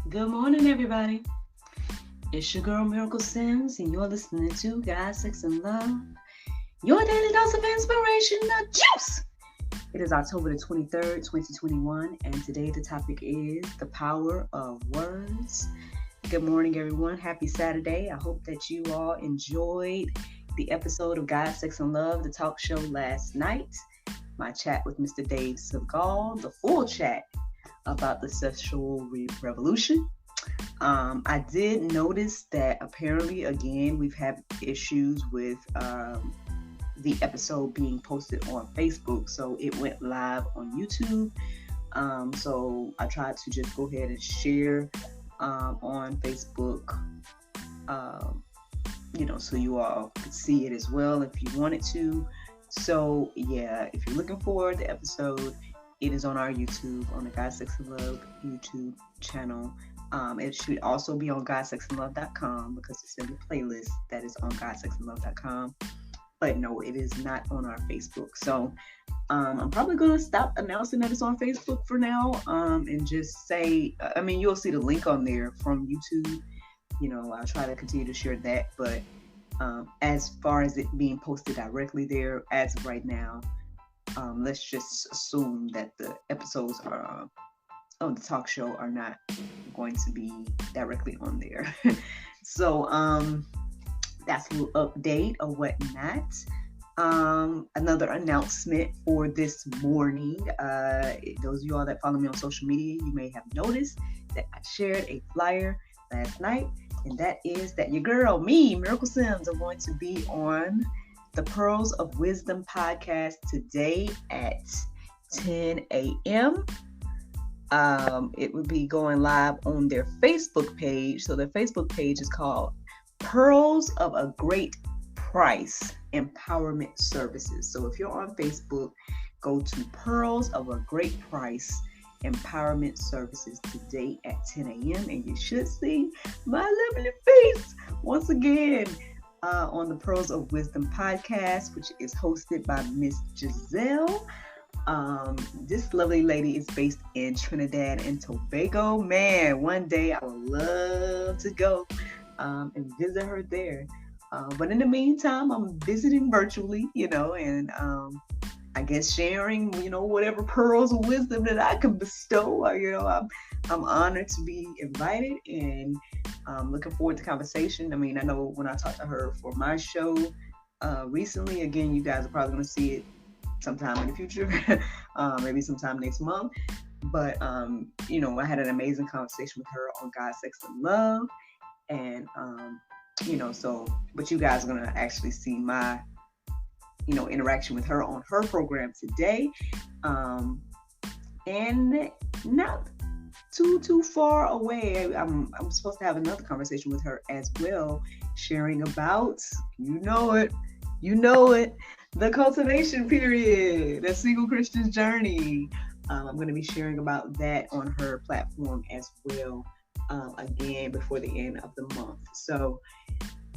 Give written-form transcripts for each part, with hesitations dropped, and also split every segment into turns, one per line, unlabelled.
Good morning, everybody. It's your girl Miracle Sims, and you're listening to God, Sex, and Love, your daily dose of inspiration, the juice. It is October the 23rd, 2021, and today the topic is the power of words. Good morning, everyone. Happy Saturday. I hope that you all enjoyed the episode of God, Sex, and Love, the talk show last night. My chat with Mr. Dave Segal, the full chat about the sexual revolution. I did notice that apparently, again, we've had issues with the episode being posted on Facebook. So it went live on YouTube. So I tried to just go ahead and share on Facebook, so you all could see it as well if you wanted to. So, yeah, if you're looking for the episode, it is on our YouTube, on the God, Sex, and Love YouTube channel. It should also be on GodSexAndLove.com because it's in the playlist that is on GodSexAndLove.com. But no, it is not on our Facebook. So I'm probably going to stop announcing that it's on Facebook for now and just say, you'll see the link on there from YouTube. I'll try to continue to share that. But as far as it being posted directly there, as of right now, let's just assume that the episodes are of the talk show are not going to be directly on there. So that's a little update or whatnot. Another announcement for this morning. Those of you all that follow me on social media, you may have noticed that I shared a flyer last night, and that is that your girl, me, Miracle Sims, are going to be on the Pearls of Wisdom podcast today at 10 a.m. It would be going live on their Facebook page. So their Facebook page is called Pearls of a Great Price Empowerment Services. So if you're on Facebook, go to Pearls of a Great Price Empowerment Services today at 10 a.m. and you should see my lovely face once again on the Pearls of Wisdom podcast, which is hosted by Miss Giselle. This lovely lady is based in Trinidad and Tobago. Man, one day I would love to go and visit her there. But in the meantime, I'm visiting virtually, and I guess sharing, whatever pearls of wisdom that I can bestow. I'm honored to be invited and looking forward to conversation. I know when I talked to her for my show recently, again, you guys are probably going to see it sometime in the future, maybe sometime next month. But, I had an amazing conversation with her on God, Sex, and Love. And, but you guys are going to actually see my, interaction with her on her program today. And not too far away, I'm supposed to have another conversation with her as well, sharing about, you know it, the cultivation period, the single Christian's journey. I'm going to be sharing about that on her platform as well, again, before the end of the month. So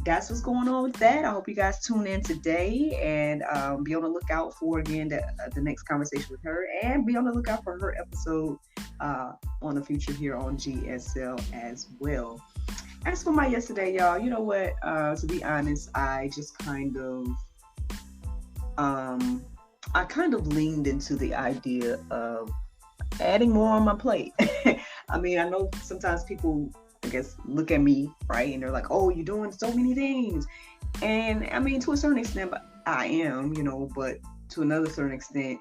that's what's going on with that. I hope you guys tune in today and be on the lookout for, again, the next conversation with her, and be on the lookout for her episode on the future here on GSL as well. As for my yesterday, y'all, you know what? To be honest, I just kind of leaned into the idea of adding more on my plate. I know sometimes people, I guess, look at me, right? And they're like, oh, you're doing so many things. And to a certain extent, I am, but to another certain extent,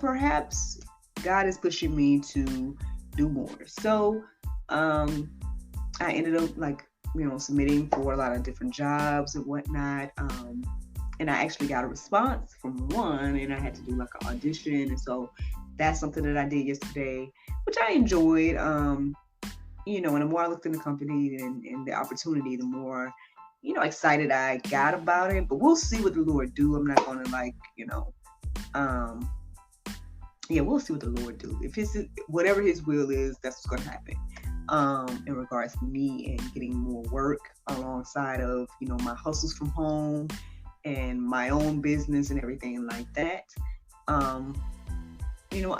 perhaps God is pushing me to do more. So I ended up submitting for a lot of different jobs and whatnot. And I actually got a response from one, and I had to do an audition. And so that's something that I did yesterday, which I enjoyed. And the more I looked in the company and the opportunity, the more, excited I got about it. But we'll see what the Lord do. I'm not going to we'll see what the Lord do. If whatever his will is, that's what's going to happen. In regards to me and getting more work alongside of, my hustles from home and my own business and everything like that.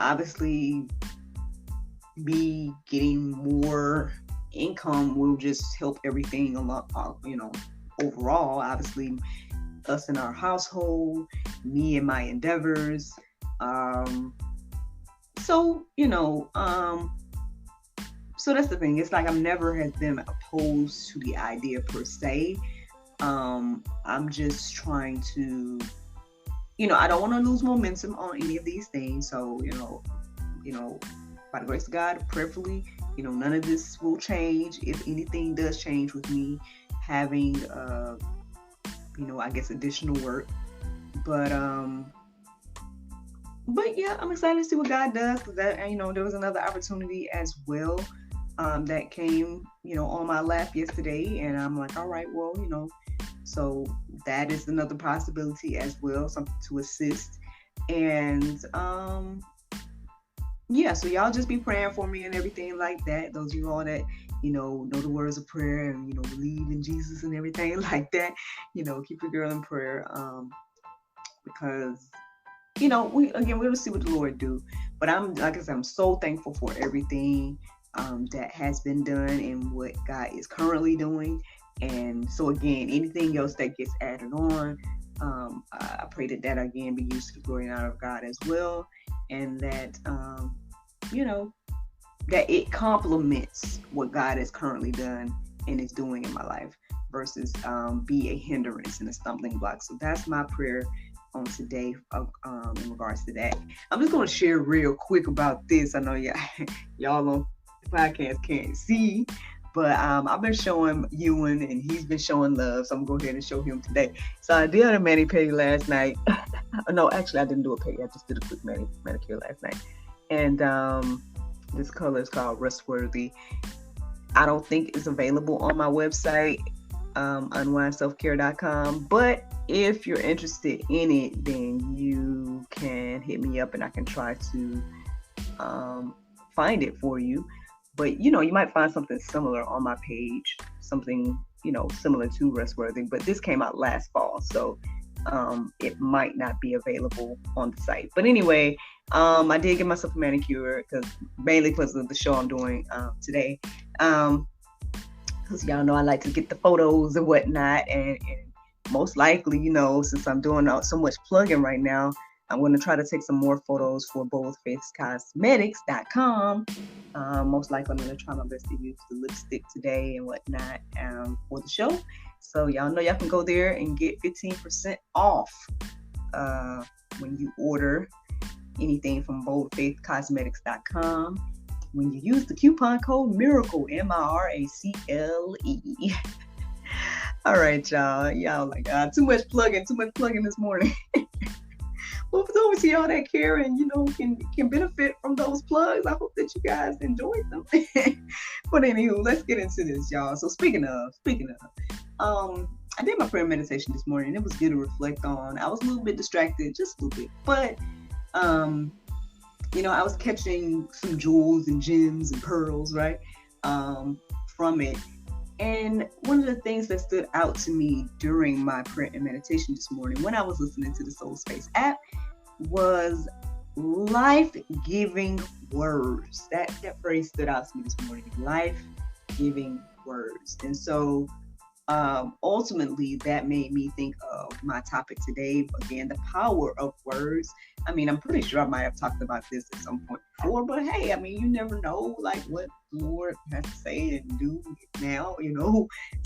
Obviously me getting more income will just help everything a lot, overall. Obviously, us in our household, me and my endeavors. Um, so, so that's the thing. It's like I'm never has been opposed to the idea per se. I'm just trying to, I don't want to lose momentum on any of these things. So, by the grace of God, prayerfully, none of this will change. If anything does change with me having, I guess additional work, but yeah, I'm excited to see what God does. Cause that, there was another opportunity as well, that came, on my lap yesterday, and I'm like, all right, well, so that is another possibility as well, something to assist. And yeah, so y'all just be praying for me and everything like that. Those of you all that, know the words of prayer and, believe in Jesus and everything like that, keep your girl in prayer. Because, we'll see what the Lord do. But like I said, I'm so thankful for everything that has been done and what God is currently doing. And so again, anything else that gets added on, I pray that again be used to the glory and honor of God as well, and that that it complements what God has currently done and is doing in my life, versus be a hindrance and a stumbling block. So that's my prayer on today in regards to that. I'm just going to share real quick about this. I know y'all on the podcast can't see, but I've been showing Ewan and he's been showing love, so I'm going to go ahead and show him today. So I did a mani-pedi last night. No, actually I didn't do a pedi. I just did a quick manicure last night. And this color is called Rustworthy. I don't think it's available on my website, unwindselfcare.com, but if you're interested in it, then you can hit me up and I can try to find it for you. But you might find something similar on my page, something similar to Rustworthy, but this came out last fall, so it might not be available on the site. But anyway, I did give myself a manicure mainly because of the show I'm doing today. Because y'all know I like to get the photos and whatnot, and most likely, since I'm doing so much plugging right now, I'm going to try to take some more photos for both facecosmetics.com. Most likely, I'm going to try my best to use the lipstick today and whatnot for the show. So y'all know y'all can go there and get 15% off when you order anything from boldfaithcosmetics.com. When you use the coupon code MIRACLE, MIRACLE. All right, y'all. Y'all like too much plugging this morning. Well, for those of y'all that care and can benefit from those plugs, I hope that you guys enjoyed them. But anywho, let's get into this, y'all. So speaking of, I did my prayer meditation this morning. It was good to reflect on. I was a little bit distracted, just a little bit, but I was catching some jewels and gems and pearls, right, from it. And one of the things that stood out to me during my prayer and meditation this morning, when I was listening to the Soul Space app, was life-giving words. That phrase stood out to me this morning, life-giving words. And so ultimately, that made me think of my topic today. Again, the power of words. I mean, I'm pretty sure I might have talked about this at some point before, but hey, I mean, you never know, like, what the Lord has to say and do now,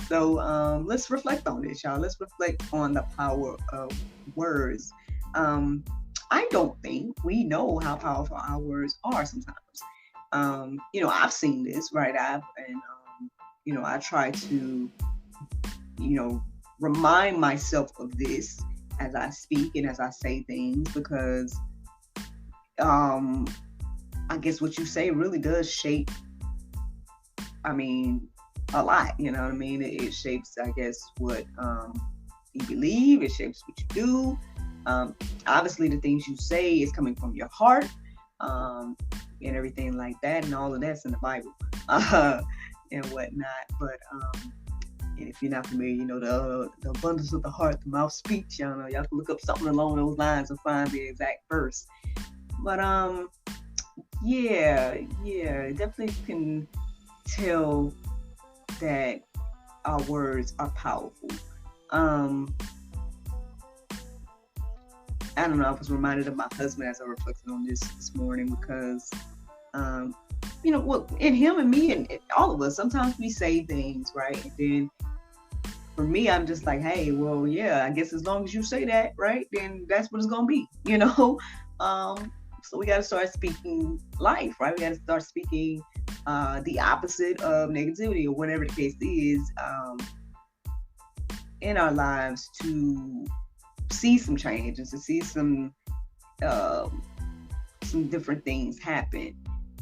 So let's reflect on this, y'all. Let's reflect on the power of words. I don't think we know how powerful our words are sometimes. I've seen this, right? I try to remind myself of this as I speak and as I say things, because I guess what you say really does shape, a lot, it shapes, I guess, what you believe, it shapes what you do. Obviously the things you say is coming from your heart, and everything like that, and all of that's in the Bible, and whatnot. But and if you're not familiar, the abundance of the heart, the mouth speaks. Y'all know, y'all can look up something along those lines and find the exact verse. But yeah, definitely can tell that our words are powerful. Um, I don't know. I was reminded of my husband as I reflected on this morning because, um, well, in him and me and all of us, sometimes we say things, right? And then for me, I'm just like, hey, well, yeah, I guess as long as you say that, right, then that's what it's gonna be, Um, so we got to start speaking life, right? We got to start speaking the opposite of negativity or whatever the case is in our lives to see some change and to see uh, some different things happen.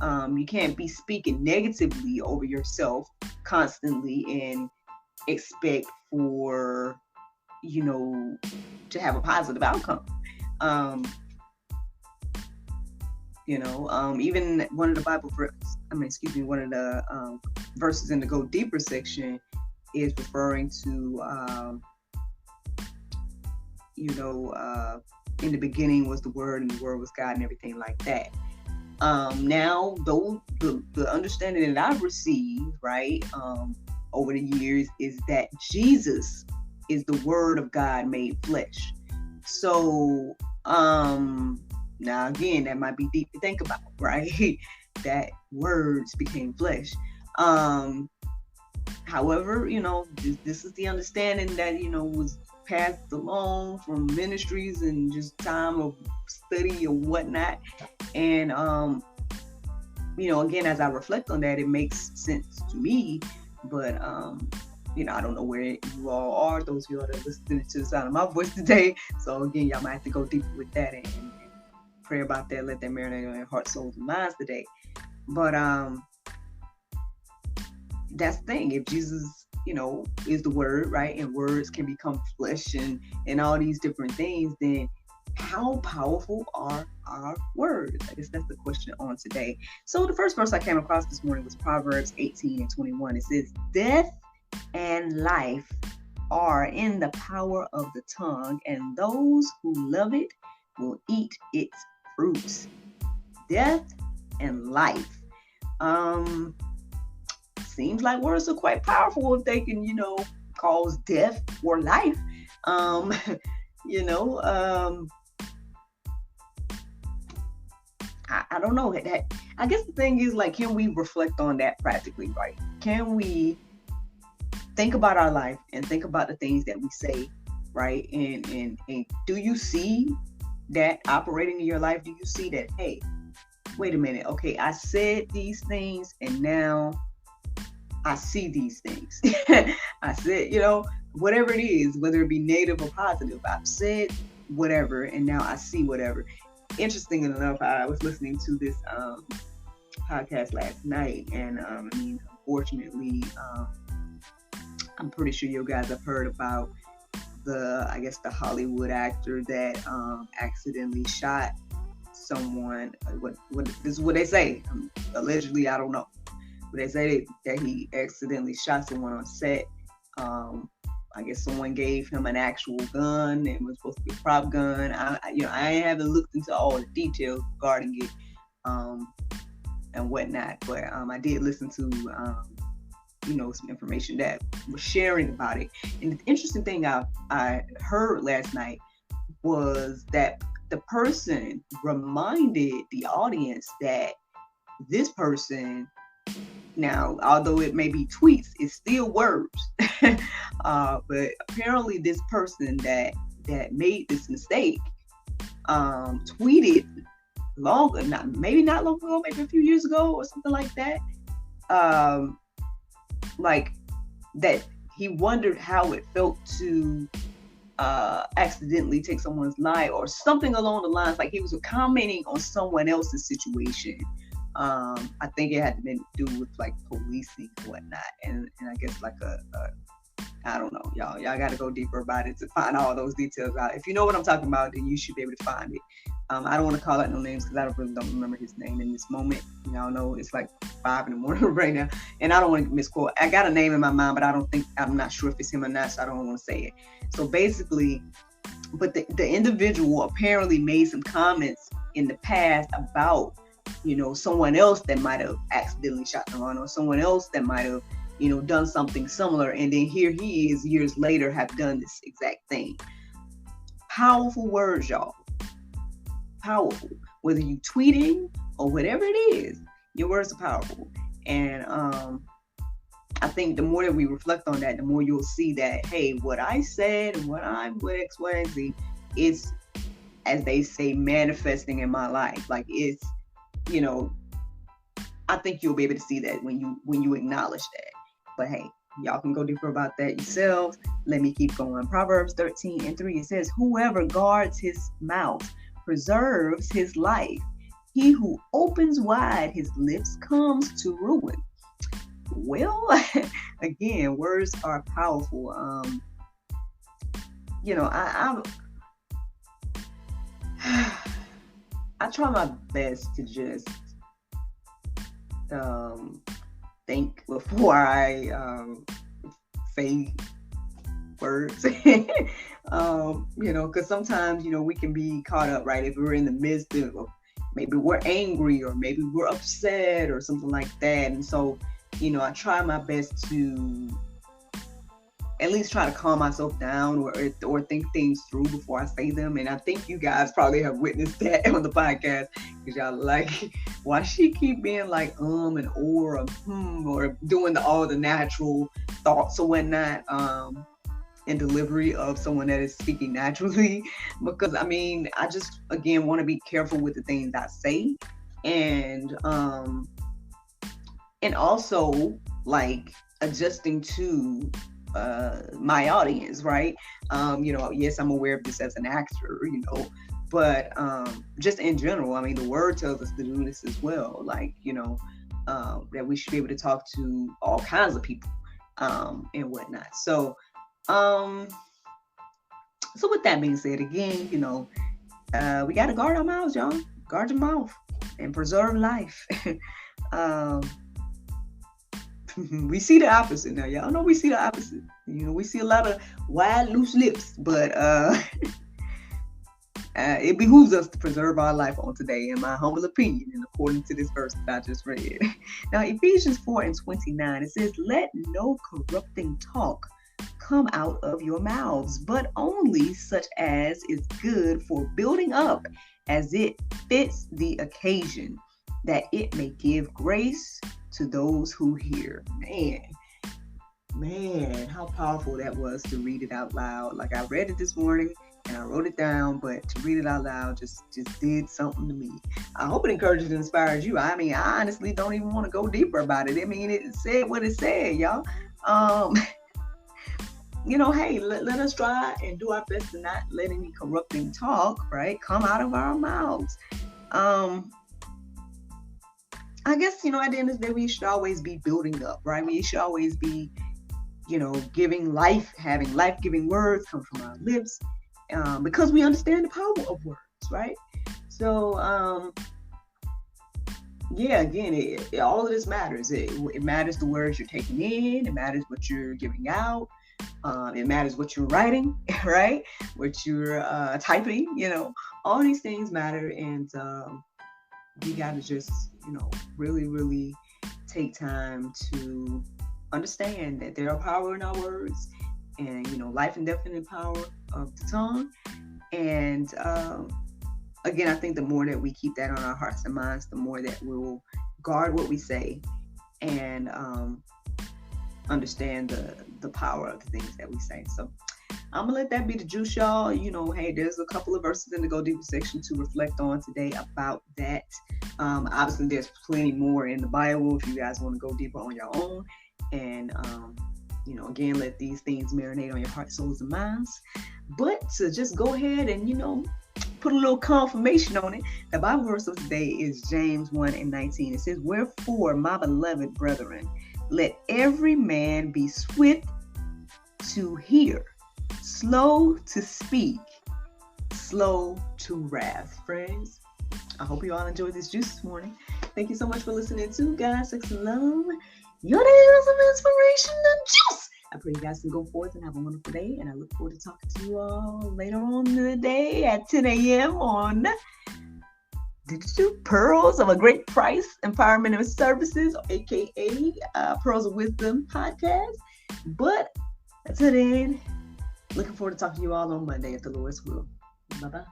You can't be speaking negatively over yourself constantly and expect for to have a positive outcome. Um, even one of the Bible one of the verses in the Go Deeper section is referring to, in the beginning was the Word, and the Word was God, and everything like that. Now, though the understanding that I've received, right, over the years is that Jesus is the Word of God made flesh. So, now again, that might be deep to think about, right? That words became flesh. However, this is the understanding that, was passed along from ministries and just time of study or whatnot. And, again, as I reflect on that, it makes sense to me. But, I don't know where you all are, those of you that are listening to the sound of my voice today. So again, y'all might have to go deeper with that and pray about that. Let that marinate on your heart, souls, and minds today. But that's the thing. If Jesus, is the Word, right, and words can become flesh and all these different things, then how powerful are our words? I guess that's the question on today. So the first verse I came across this morning was Proverbs 18:21. It says, "Death and life are in the power of the tongue, and those who love it will eat its fruits." Death and life. Seems like words are quite powerful if they can, cause death or life. I don't know that. I guess the thing is, like, can we reflect on that practically, right? Can we think about our life and think about the things that we say, right? And do you see that operating in your life? Do you see that, hey, wait a minute, okay, I said these things and now I see these things. I said, whatever it is, whether it be negative or positive, I've said whatever and now I see whatever. Interesting enough, I was listening to this podcast last night, and unfortunately, I'm pretty sure you guys have heard about the Hollywood actor that accidentally shot someone. What this is what they say. Allegedly, I don't know, but they say that he accidentally shot someone on set. I guess someone gave him an actual gun. It was supposed to be a prop gun. I haven't looked into all the details regarding it and whatnot, but I did listen to some information that was sharing about it. And the interesting thing I heard last night was that the person reminded the audience that this person, now, although it may be tweets, it's still words. But apparently this person that made this mistake tweeted maybe not long ago, maybe a few years ago or something like that. Like that he wondered how it felt to accidentally take someone's life or something along the lines, like he was commenting on someone else's situation. I think it had to do with like policing and whatnot, and I guess like I don't know, y'all got to go deeper about it to find all those details out. If you know what I'm talking about, then you should be able to find it. I don't want to call out no names because I don't remember his name in this moment. Y'all know it's like 5 a.m. right now, and I don't want to misquote. I got a name in my mind, but I'm not sure if it's him or not, so I don't want to say it. So basically, but the individual apparently made some comments in the past about someone else that might have accidentally shot the gun, or someone else that might have, done something similar. And then here he is years later have done this exact thing. Powerful words, y'all. Powerful. Whether you tweeting or whatever it is, your words are powerful. And I think the more that we reflect on that, the more you'll see that, hey, what I said and what I'm with X, Y, and Z, it's, as they say, manifesting in my life. Like, it's, I think you'll be able to see that when you acknowledge that. But hey, y'all can go deeper about that yourselves. Let me keep going. Proverbs 13:3, it says, whoever guards his mouth preserves his life. He who opens wide his lips comes to ruin. Well, again, words are powerful. I try my best to just think before I say words. Because sometimes, we can be caught up, right? If we're in the midst of, maybe we're angry, or maybe we're upset or something like that. And so, I try my best to at least try to calm myself down, or think things through before I say them. And I think you guys probably have witnessed that on the podcast, because y'all like, why she keep being like and or doing all the natural thoughts or whatnot in delivery of someone that is speaking naturally. Because I just, again, want to be careful with the things I say, and also like adjusting to my audience, right? Yes, I'm aware of this as an actor, but just in general, the word tells us to do this as well, like, that we should be able to talk to all kinds of people and whatnot. So with that being said, again, we got to guard our mouths, y'all. Guard your mouth and preserve life. We see the opposite now, y'all know. We see the opposite. We see a lot of wide, loose lips, but it behooves us to preserve our life on today, in my humble opinion, and according to this verse that I just read. Now, Ephesians 4:29, it says, "Let no corrupting talk come out of your mouths, but only such as is good for building up, as it fits the occasion, that it may give grace to those who hear." Man, how powerful that was to read it out loud. Like, I read it this morning and I wrote it down, but to read it out loud just did something to me. I hope it encourages and inspires you. I honestly don't even want to go deeper about it. It said what it said, y'all. Hey, let us try and do our best to not let any corrupting talk, right, come out of our mouths. I guess, at the end of the day, we should always be building up, right? We should always be, giving life, having life-giving words come from our lips, because we understand the power of words, right? So, again, all of this matters. It matters the words you're taking in. It matters what you're giving out. It matters what you're writing, right? What you're typing, all these things matter. And we got to just, really, really take time to understand that there are power in our words, and, life and death in the power of the tongue. And again, I think the more that we keep that on our hearts and minds, the more that we'll guard what we say, and understand the power of the things that we say. So I'm gonna let that be the juice, y'all. Hey, there's a couple of verses in the Go Deeper section to reflect on today about that. Obviously, there's plenty more in the Bible if you guys want to go deeper on your own. And again, let these things marinate on your heart, souls, and minds. But to just go ahead and put a little confirmation on it, the Bible verse of today is James 1:19. It says, "Wherefore, my beloved brethren, let every man be swift to hear, slow to speak, slow to wrath." Friends, I hope you all enjoyed this juice this morning. Thank you so much for listening to God, Sex, and Love. Your days of inspiration and juice. I pray you guys can go forth and have a wonderful day, and I look forward to talking to you all later on in the day at 10 a.m. on Pearls of a Great Price, Empowerment and Services, aka Pearls of Wisdom podcast. But until then, looking forward to talking to you all on Monday if the Lord's will. Bye-bye.